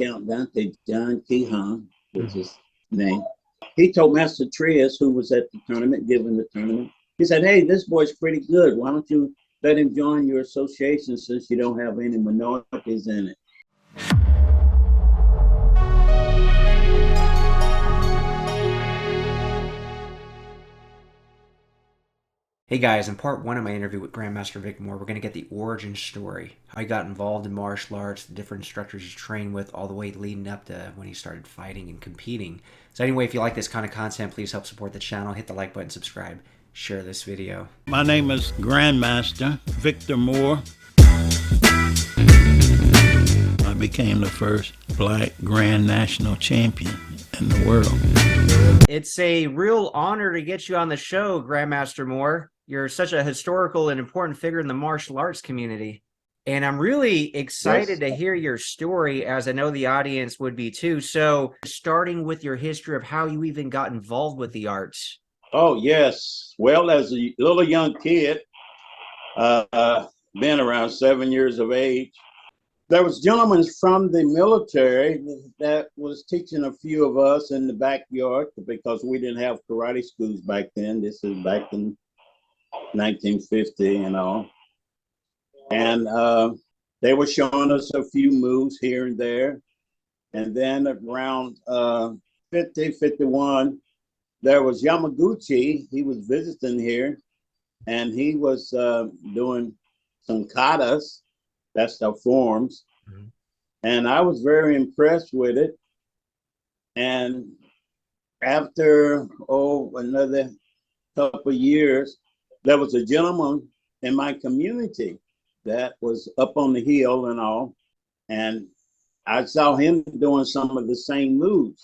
Count Dante, John Keehan was his name. He told Master Trias, who was at the tournament, giving the tournament, he said, "Hey, this boy's pretty good. Why don't you let him join your association since you don't have any minorities in it?" Hey guys, in part one of my interview with Grandmaster Vic Moore, we're going to get the origin story. How he got involved in martial arts, the different instructors he trained with, all the way leading up to when he started fighting and competing. So anyway, if you like this kind of content, please help support the channel. Hit the like button, subscribe, share this video. My name is Grandmaster Victor Moore. I became the first black Grand National Champion in the world. It's a real honor to get you on the show, Grandmaster Moore. You're such a historical and important figure in the martial arts community. And I'm really excited to hear your story, as I know the audience would be too. So starting with your history of how you even got involved with the arts. Oh, yes. Well, as a little young kid, been around 7 years of age, there was gentlemen from the military that was teaching a few of us in the backyard because we didn't have karate schools back then. This is back in 1950 and all. And they were showing us a few moves here and there. And then around 50, 51, there was Yamaguchi. He was visiting here and he was doing some katas. That's the forms. Mm-hmm. And I was very impressed with it. And after, another couple of years, there was a gentleman in my community that was up on the hill and all. And I saw him doing some of the same moves.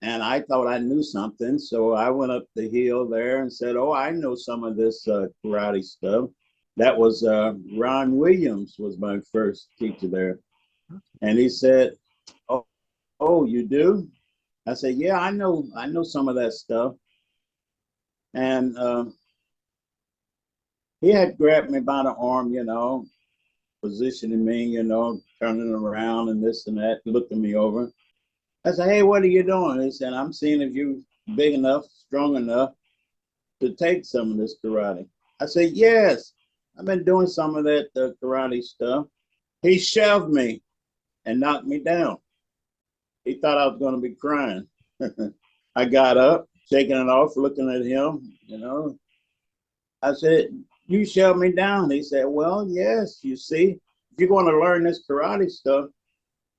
And I thought I knew something. So I went up the hill there and said, "Oh, I know some of this karate stuff." That was Ron Williams was my first teacher there. And he said, oh, you do?" I said, "Yeah, I know some of that stuff." And he had grabbed me by the arm, positioning me, turning around and this and that, looking me over. I said, "Hey, what are you doing?" He said, "I'm seeing if you're big enough, strong enough to take some of this karate." I said, "Yes, I've been doing some of that karate stuff." He shoved me and knocked me down. He thought I was going to be crying. I got up, shaking it off, looking at him, I said, "You shoved me down." He said, "Well, yes, you see, if you're going to learn this karate stuff,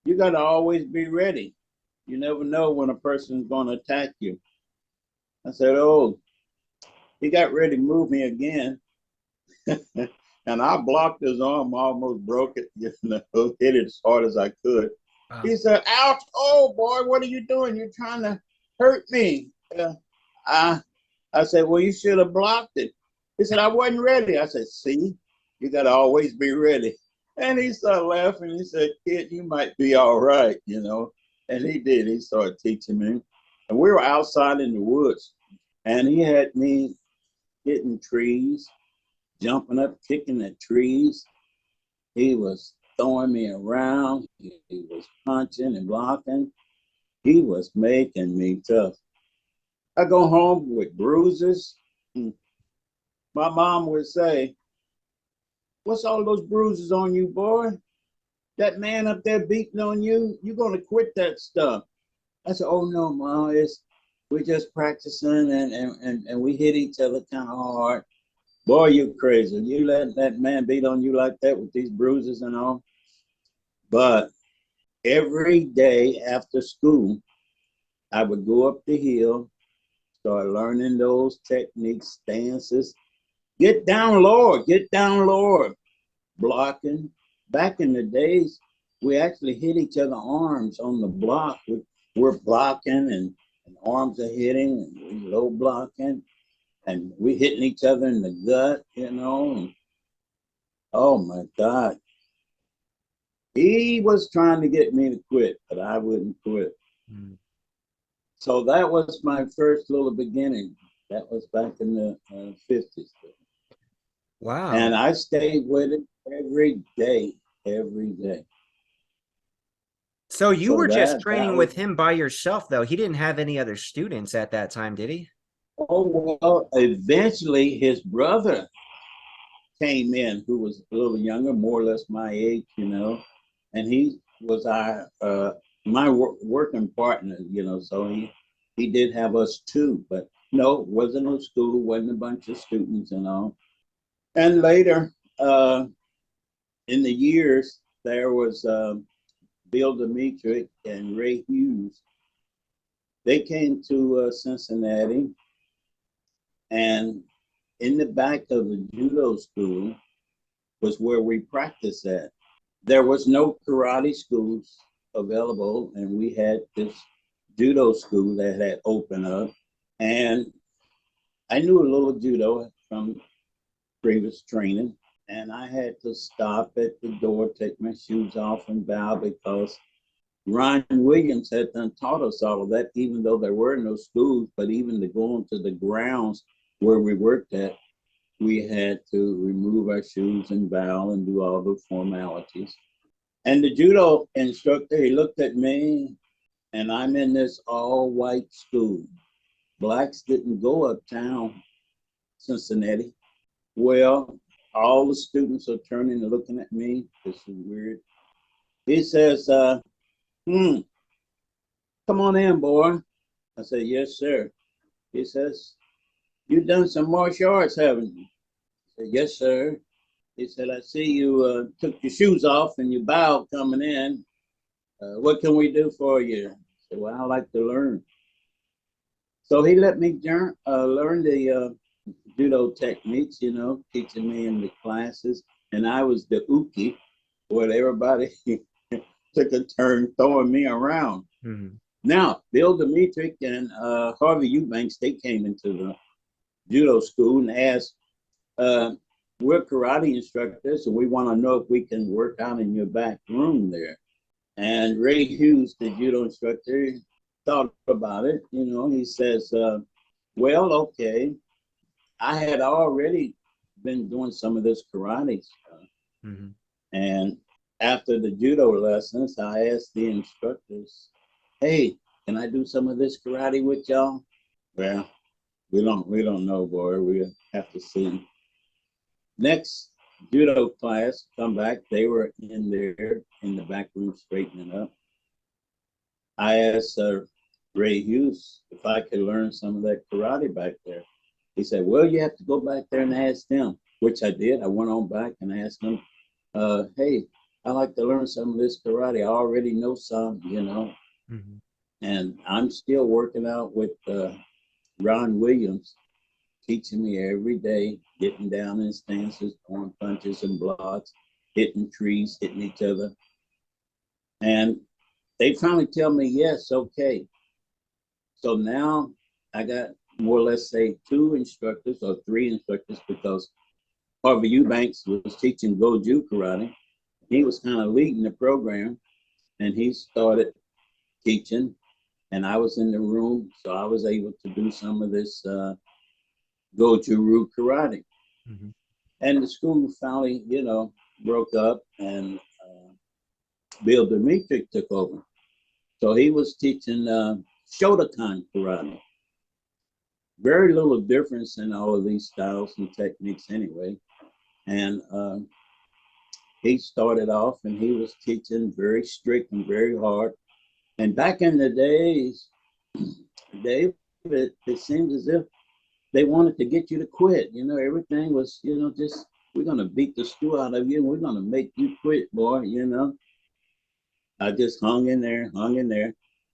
you got to always be ready. You never know when a person's going to attack you." I said, "Oh." He got ready to move me again. And I blocked his arm, almost broke it, hit it as hard as I could. Wow. He said, "Ouch, oh boy, what are you doing? You're trying to hurt me." I said, "Well, you should have blocked it." He said, "I wasn't ready." I said, "See, you got to always be ready." And he started laughing. He said, "Kid, you might be all right, And he did. He started teaching me. And we were outside in the woods. And he had me hitting trees, jumping up, kicking at trees. He was throwing me around. He was punching and blocking. He was making me tough. I go home with bruises. My mom would say, "What's all those bruises on you, boy? That man up there beating on you, you're going to quit that stuff." I said, "Oh, no, Mom, we're just practicing and we hit each other kind of hard." "Boy, you crazy. You let that man beat on you like that with these bruises and all." But every day after school, I would go up the hill, start learning those techniques, stances. Get down lower, blocking. Back in the days, we actually hit each other arms on the block. We're blocking and arms are hitting and we low blocking. And we hitting each other in the gut, And, oh my God. He was trying to get me to quit, but I wouldn't quit. Mm. So that was my first little beginning. That was back in the 50s. Wow. And I stayed with it every day, every day. So you So were just that training was, with him by yourself, though. He didn't have any other students at that time, did he? oh, well, eventually his brother came in, who was a little younger, more or less my age, and he was my working partner, so he did have us too, but no, wasn't no school, wasn't a bunch of students and all. And later, in the years, there was Bill Dimitri and Ray Hughes. They came to Cincinnati, and in the back of the judo school was where we practiced at. There was no karate schools available, and we had this judo school that had opened up. And I knew a little judo from previous training, and I had to stop at the door, take my shoes off, and bow because Ryan Williams had done taught us all of that, even though there were no schools, but even to go onto the grounds where we worked at, we had to remove our shoes and bow and do all the formalities. And the judo instructor, he looked at me, and I'm in this all white school. Blacks didn't go uptown Cincinnati. Well, all the students are turning and looking at me. This is weird. He says, come on in, boy. I said, yes, sir. He says, you've done some martial arts, haven't you? I said, yes, sir. He said, I see you took your shoes off and you bowed coming in. What can we do for you? I said, well, I like to learn. So he let me learn the judo techniques, teaching me in the classes. And I was the uke, where everybody took a turn throwing me around. Mm-hmm. Now, Bill Dimitri and Harvey Eubanks, they came into the judo school and asked, we're karate instructors, and we want to know if we can work out in your back room there. And Ray Hughes, the judo instructor, thought about it. He says, well, okay. I had already been doing some of this karate stuff. Mm-hmm. And after the judo lessons, I asked the instructors, hey, can I do some of this karate with y'all? Well, we don't know, boy. We have to see. Next judo class come back, they were in there in the back room straightening up. I asked Ray Hughes if I could learn some of that karate back there. He said, well, you have to go back there and ask them, which I did. I went on back and asked them, hey, I like to learn some of this karate. I already know some, Mm-hmm. And I'm still working out with Ron Williams, teaching me every day, getting down in stances, throwing punches and blocks, hitting trees, hitting each other. And they finally tell me, yes, okay. So now I got more or less say 2 instructors or 3 instructors, because Harvey Eubanks was teaching Goju karate. He was kind of leading the program, and he started teaching, and I was in the room, so I was able to do some of this Goju-Ryu karate. Mm-hmm. And the school finally, broke up, and Bill Dimitri took over. So he was teaching Shotokan karate. Very little difference in all of these styles and techniques anyway. And he started off, and he was teaching very strict and very hard. And back in the days, Dave, it seems as if they wanted to get you to quit. Everything was, just, we're going to beat the stew out of you, and we're going to make you quit, boy, I just hung in there.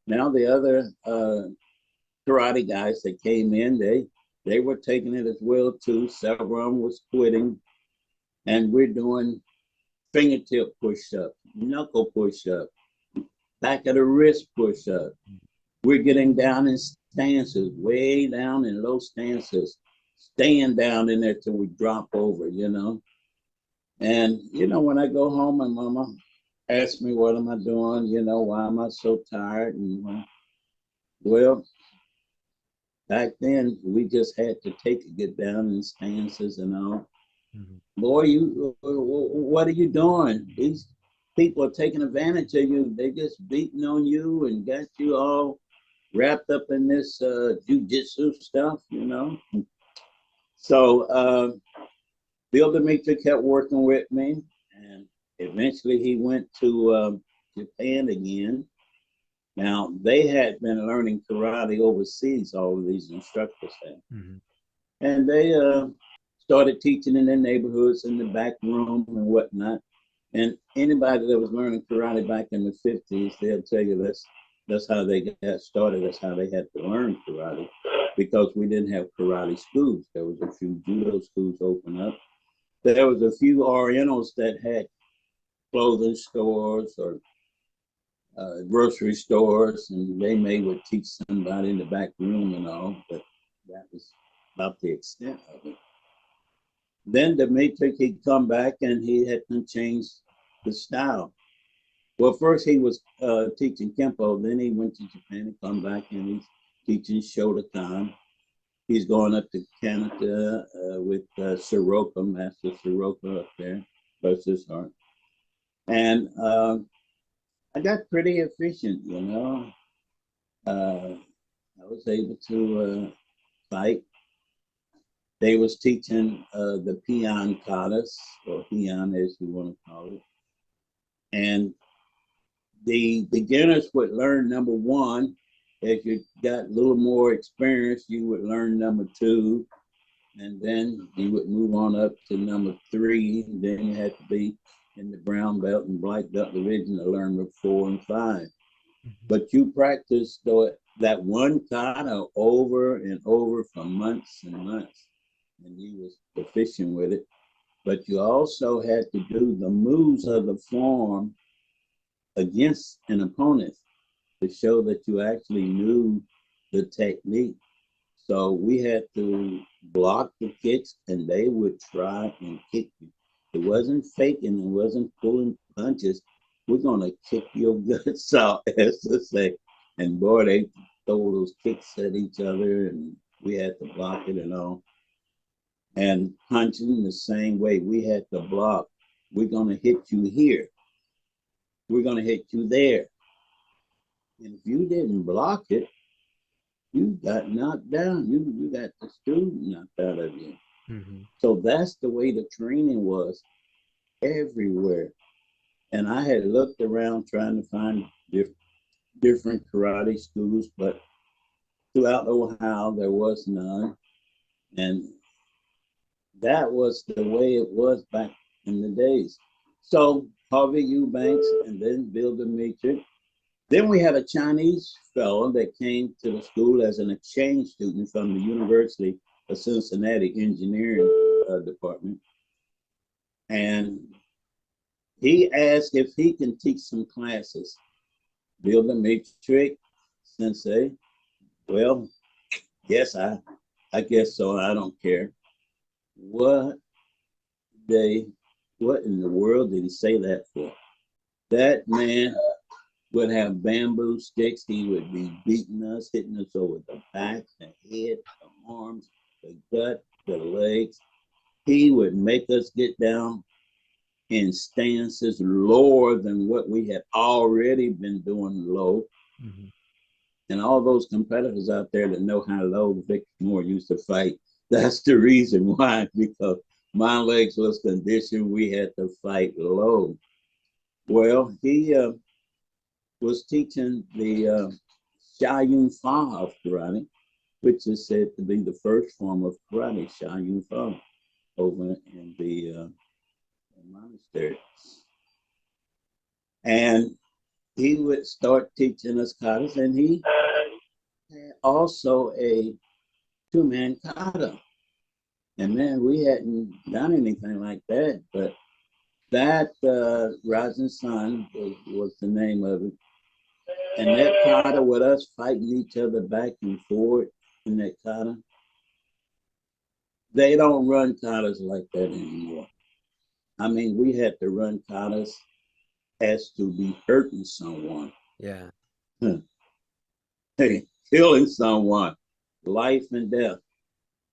Now the other karate guys that came in, they were taking it as well too. Several of them was quitting, and we're doing fingertip push-up, knuckle push-up, back of the wrist push-up. We're getting down in stances, way down in low stances, staying down in there till we drop over, And when I go home, my mama asks me, what am I doing? Why am I so tired? And well, back then we just had to get down in stances and all. Mm-hmm. Boy, what are you doing? people are taking advantage of you. They just beating on you and got you all wrapped up in this jujitsu stuff, you know. So Bill Dimitri kept working with me, and eventually he went to Japan again. Now, they had been learning karate overseas, all of these instructors had. Mm-hmm. And they started teaching in their neighborhoods, in the back room and whatnot. And anybody that was learning karate back in the 50s, they'll tell you that's how they got started. That's how they had to learn karate, because we didn't have karate schools. There was a few judo schools open up. There was a few Orientals that had clothing stores or grocery stores, and they may would teach somebody in the back room and all, but that was about the extent of it. Then Dimitri, he'd come back and he had to change the style. Well, first he was teaching Kempo, then he went to Japan and come back and he's teaching Shotokan. He's going up to Canada with Soroka, Master Soroka up there, bless his heart. And I got pretty efficient, you know. I was able to fight. They was teaching the peon katas, or peon as you want to call it. And the beginners would learn number one. As you got a little more experience, you would learn number two. And then you would move on up to number three. Then you had to be in the brown belt and black belt division to learn number 4 and 5. Mm-hmm. But you practiced that one kata over and over for months and months, and you was proficient with it. But you also had to do the moves of the form against an opponent to show that you actually knew the technique. So we had to block the kicks, and they would try and kick you. It wasn't faking, it wasn't pulling punches. We're gonna kick your guts out, as to say. And boy, they throw those kicks at each other, and we had to block it and all. And punching the same way, we had to block. We're gonna hit you here. We're gonna hit you there. And if you didn't block it, you got knocked down. You got the student knocked out of you. Mm-hmm. So that's the way the training was everywhere. And I had looked around trying to find different karate schools, but throughout Ohio, there was none. And that was the way it was back in the days. So Harvey Eubanks and then Bill Dimitri. Then we had a Chinese fellow that came to the school as an exchange student from the University of Cincinnati Engineering Department. And he asked if he can teach some classes. Bill Dimitri, sensei, well, yes, I guess so. I don't care. What in the world did he say that for? That man would have bamboo sticks. He would be beating us, hitting us over the back, the head, the arms, the gut, the legs. He would make us get down in stances lower than what we had already been doing low. Mm-hmm. And all those competitors out there that know how low Victor Moore used to fight, that's the reason why, because my legs was conditioned, we had to fight low. Well, he was teaching the Xia Yun Fa of karate, which is said to be the first form of karate, Xia Yun Fa, over in the monastery. And he would start teaching us katas, and he had also a 2-man kata. And man, we hadn't done anything like that, but that Rising Sun was the name of it. And that kata with us fighting each other back and forth in that kata, they don't run katas like that anymore. I mean, we had to run katas as to be hurting someone. Yeah. Hey, killing someone, life and death.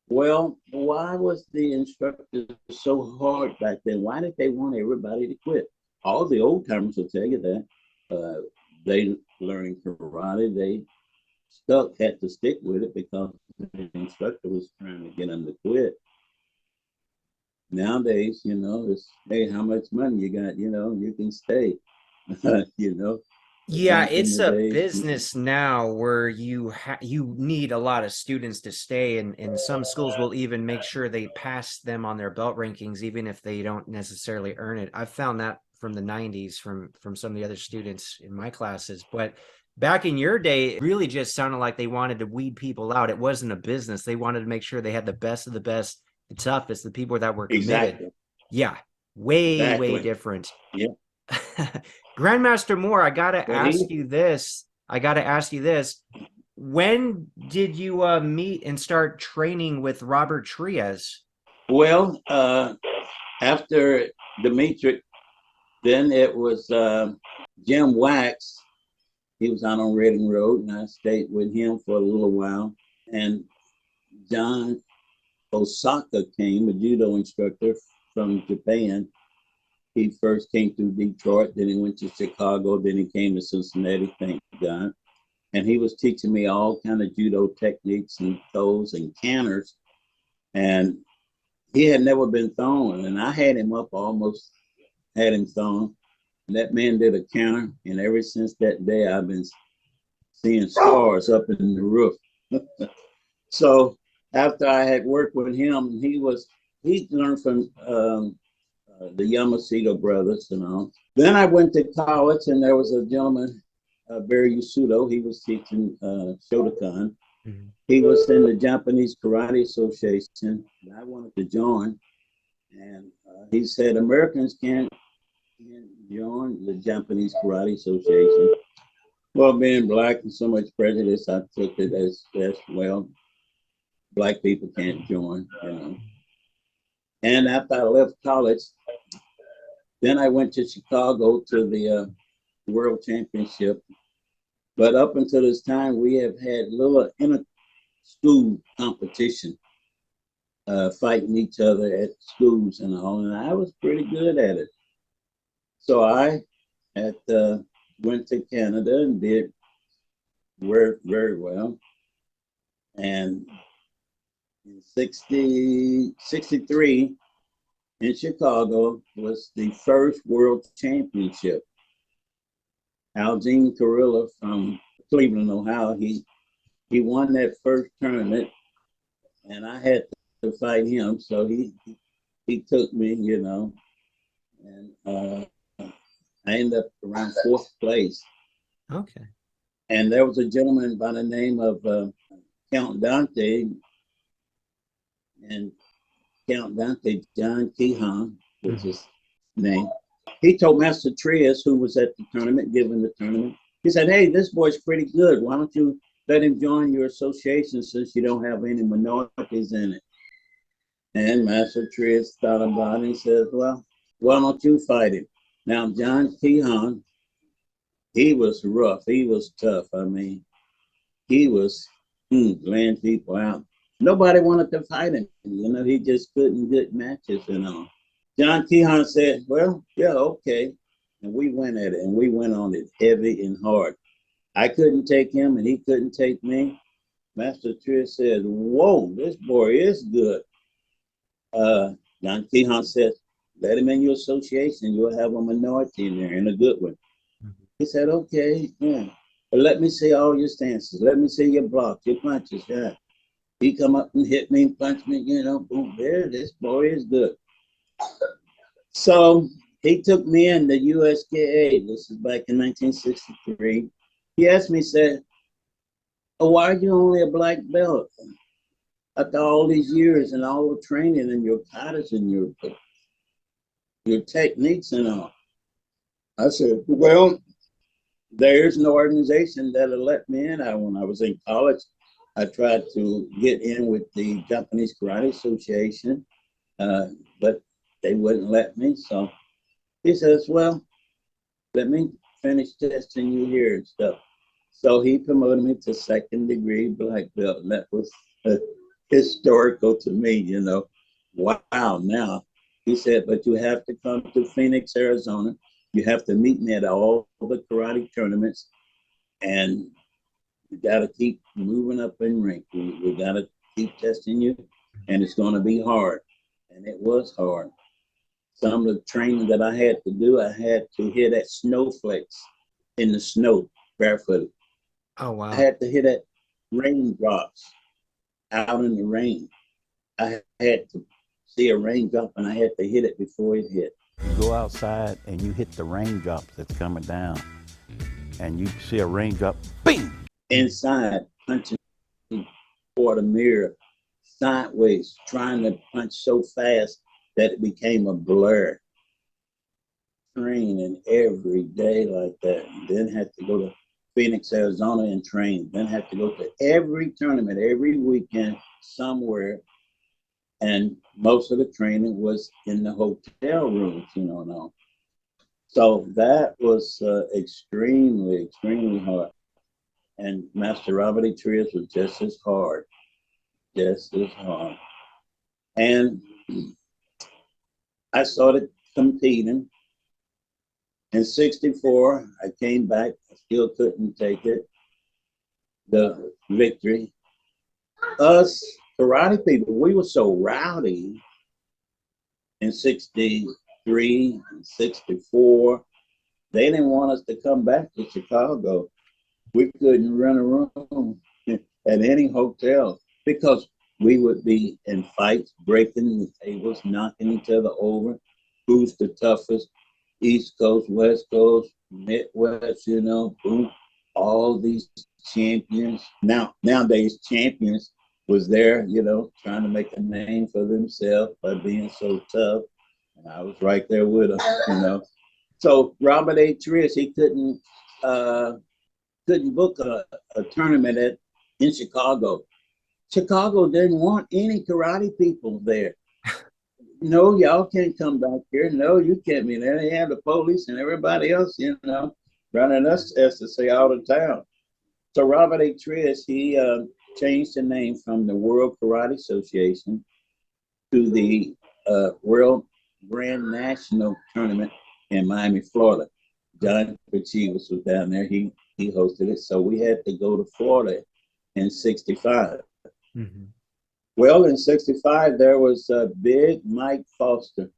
Well, why was the instructor so hard back then? Why did they want everybody to quit? all the old timers will tell you that. They learning karate, they had to stick with it because the instructor was trying to get them to quit. Nowadays, you know, it's, hey, how much money you got? You know, you can stay. You know. Yeah, Back in it's the a days, business now where you need a lot of students to stay, and some schools will even make sure they pass them on their belt rankings, even if they don't necessarily earn it. I've found that from the 90s from some of the other students in my classes. But back in your day, it really just sounded like they wanted to weed people out. It wasn't a business. They wanted to make sure they had the best of the best, the toughest, the people that were committed. exactly, Yeah, way exactly. different. Yeah. Grandmaster Moore, I gotta But ask you this. I gotta ask you this. When did you meet and start training with Robert Trias? well, after Dimitri, then it was Jim Wax. He was out on Reading Road, and I stayed with him for a little while. And John Osaka came, a judo instructor from Japan. He first came through Detroit, then he went to Chicago, then he came to Cincinnati, thank God. And he was teaching me all kind of judo techniques and throws and canners. And he had never been thrown, and I had him up, almost had him thrown. And that man did a counter, and ever since that day, I've been seeing stars up in the roof. So after I had worked with him, he learned from the Yamashita brothers and all. Then I went to college, and there was a gentleman, Barry Yasudo. He was teaching Shotokan. Mm-hmm. He was in the Japanese Karate Association, and I wanted to join. And he said Americans can't join the Japanese Karate Association. Well, being black and so much prejudice, I took it as well. Black people can't join, you know. And after I left college, then I went to Chicago to the World Championship. But up until this time, we have had little inter-school competition, fighting each other at schools and all, and I was pretty good at it. So I went to Canada and did very well. And in 63 in Chicago was the first world championship. Algene Carrilla from Cleveland, Ohio, he won that first tournament, and I had to fight him. So he took me, you know, and I ended up around fourth place. Okay. And there was a gentleman by the name of Count Dante, and Count Dante, John Keehan was his name. He told Master Trias, who was at the tournament, giving the tournament, he said, hey, this boy's pretty good. Why don't you let him join your association since you don't have any minorities in it? And Master Trias thought about it and said, well, why don't you fight him? Now, John Keehan, he was rough. He was tough. I mean, he was laying people out. Nobody wanted to fight him. You know, he just couldn't get matches and all. John Keehan said, well, yeah, okay. And we went at it, and we went on it heavy and hard. I couldn't take him, and he couldn't take me. Master Trias said, whoa, this boy is good. John Keehan said, let him in your association. You'll have a minority in there, and a good one. Mm-hmm. He said, okay, yeah. But let me see all your stances. Let me see your blocks, your punches. Yeah. He come up and hit me and punch me, you know, boom, there, this boy is good. So he took me in the USKA. This is back in 1963. He asked me, said, oh, why are you only a black belt? After all these years and all the training and your katas and your techniques and all. I said, well, there's no organization that'll let me in. When I was in college, I tried to get in with the Japanese Karate Association, but they wouldn't let me. So he says, well, let me finish testing you here and stuff. So he promoted me to second degree black belt, and that was historical to me, you know. Wow, now. He said, but you have to come to Phoenix, Arizona. You have to meet me at all the karate tournaments, and you got to keep moving up in rank. We got to keep testing you, and it's going to be hard. And it was hard. Some of the training that I had to do, I had to hit at snowflakes in the snow barefooted. Oh, wow. I had to hit at raindrops out in the rain. I had to see a raindrop and I had to hit it before it hit. You go outside and you hit the raindrops that's coming down, and you see a raindrop, bing! Inside, punching for the mirror, sideways, trying to punch so fast that it became a blur. Training every day like that. And then had to go to Phoenix, Arizona and train. Then had to go to every tournament, every weekend, somewhere. And most of the training was in the hotel rooms, you know. Now. So that was extremely, extremely hard. And Master Robert E. Trias was just as hard, just as hard. And I started competing. In '64, I came back. I still couldn't take it, the victory. Us karate people, we were so rowdy in '63 and '64. They didn't want us to come back to Chicago. We couldn't run a room at any hotel because we would be in fights, breaking the tables, knocking each other over. Who's the toughest? East Coast, West Coast, Midwest, you know, boom, all these champions. Nowadays, champions was there, you know, trying to make a name for themselves by being so tough. And I was right there with them, you know. So Robert A. Trias, he couldn't book a tournament in Chicago. Chicago didn't want any karate people there. No, y'all can't come back here. No, you can't be there. They have the police and everybody else, you know, running us as to say out of town. So Robert A. Trias, he changed the name from the World Karate Association to the World Grand National Tournament in Miami, Florida. John Pachivas was down there. He hosted it. So we had to go to Florida in '65. Mm-hmm. Well, in '65, there was big Mike Foster,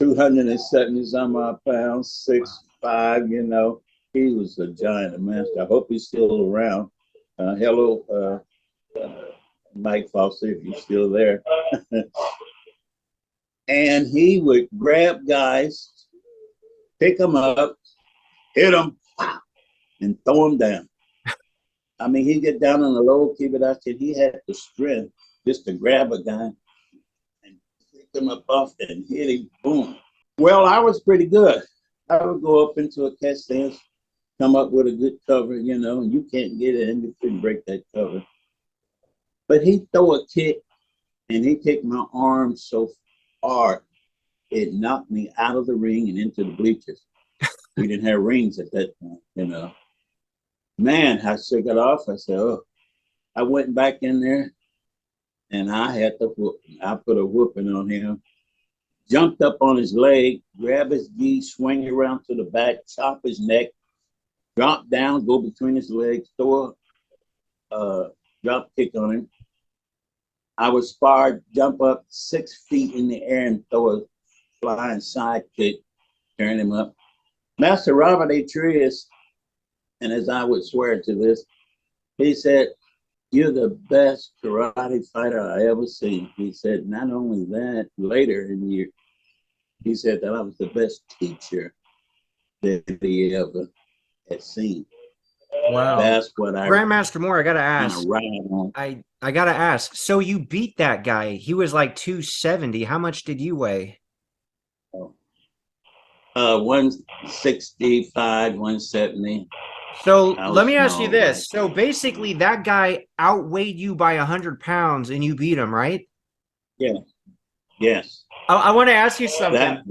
270 some odd pounds, 6'5", you know. He was a giant, a master. I hope he's still around. Hello, Mike Foster, if you're still there. And he would grab guys, pick them up, hit them, and throw them down. I mean, he'd get down on the low, keep it out there. He had the strength just to grab a guy and pick him up off and hit him, boom. Well, I was pretty good. I would go up into a catch stance, come up with a good cover, you know, and you can't get in. You couldn't break that cover. But he'd throw a kick, and he kicked my arm so hard, it knocked me out of the ring and into the bleachers. We didn't have rings at that time, you know. Man, I shook it off. I said, oh, I went back in there and I had to whoop. I put a whooping on him, jumped up on his leg, grabbed his gi, swing it around to the back, chop his neck, drop down, go between his legs, throw a drop kick on him. I would spar, jump up 6 feet in the air and throw a flying side kick, turn him up. Master Robert A. Trias, and as I would swear to this, he said, you're the best karate fighter I ever seen. He said, not only that, later in the year, he said that I was the best teacher that he ever had seen. Wow. That's what I Grandmaster Moore, I gotta ask. I gotta ask. So you beat that guy. He was like 270. How much did you weigh? 165, 170. So let me ask you this. So basically that guy outweighed you by 100 pounds and you beat him, right? Yeah. Yes. I want to ask you something.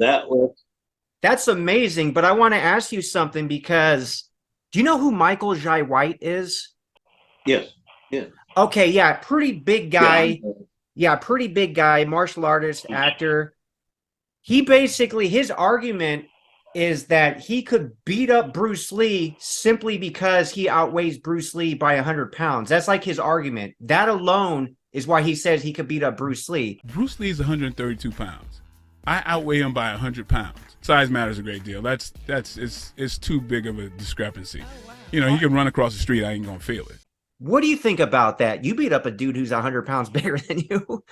That's amazing, but I want to ask you something because do you know who Michael Jai White is? Yes. Yeah. Okay, yeah, pretty big guy. Yeah, pretty big guy, martial artist, actor. He basically, his argument is that he could beat up Bruce Lee simply because he outweighs Bruce Lee by 100 pounds. That's like his argument. That alone is why he says he could beat up Bruce Lee. Bruce Lee is 132 pounds. I outweigh him by 100 pounds. Size matters a great deal. It's too big of a discrepancy. You know, he can run across the street, I ain't gonna feel it. What do you think about that? You beat up a dude who's 100 pounds bigger than you.